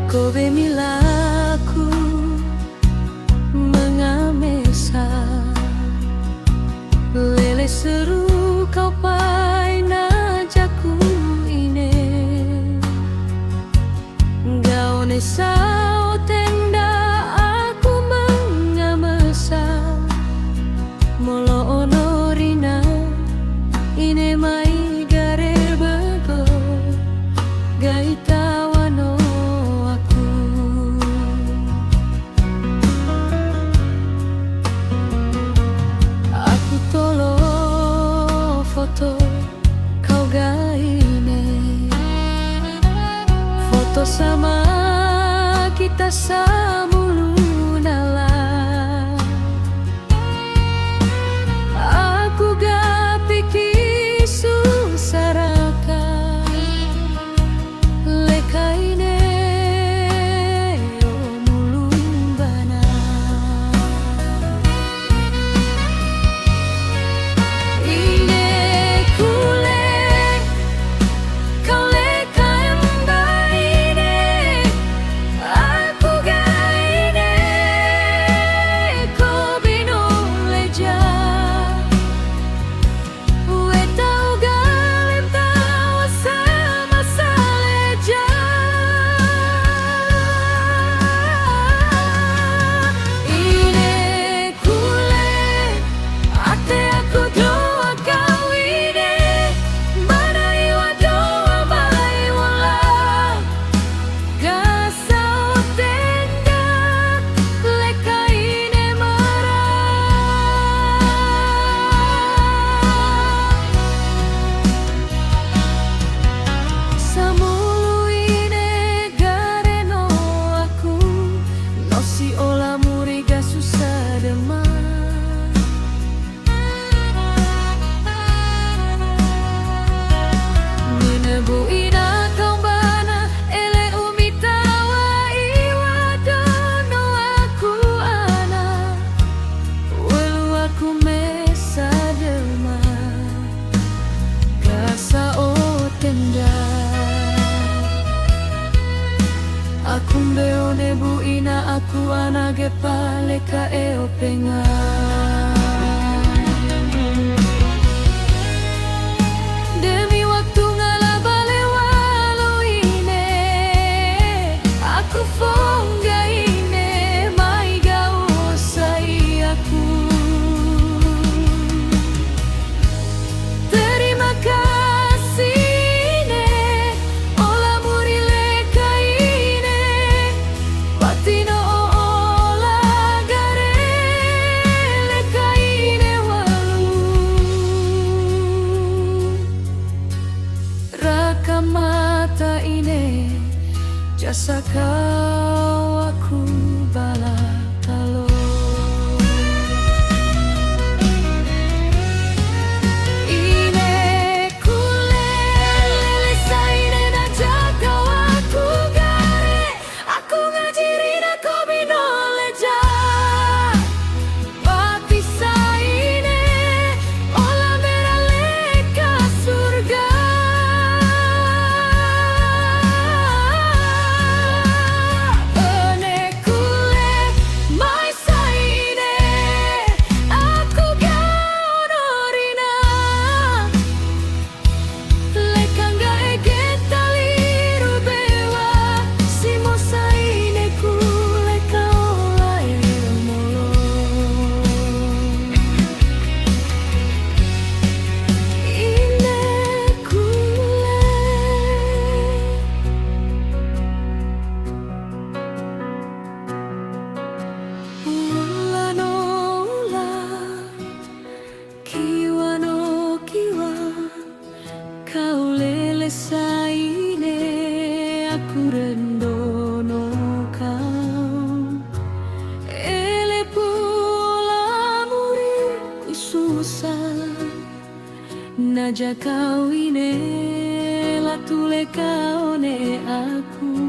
Kobe milaku mengamesa lele seru kau pai najaku ine gaone sao tenda aku mengamesa molo onorina ine mai garer bego gaita kau gaine foto sama kita samulu nala aku ga pikir susaraka lekaine o mulumbana aku mbeone bu ina aku anage pale ka e openga demi waktu ngala bale walu ine aku fonga ine mai gau sai aku terima kasih mata ini jasa kau aku bala talo ine kule lele saine na jaga aku gare aku ngajiri na kobi noleja pati saine ola merale ka surga saine aku rendono kau ele pula muri ku susah naja kau ine la tule kau ne aku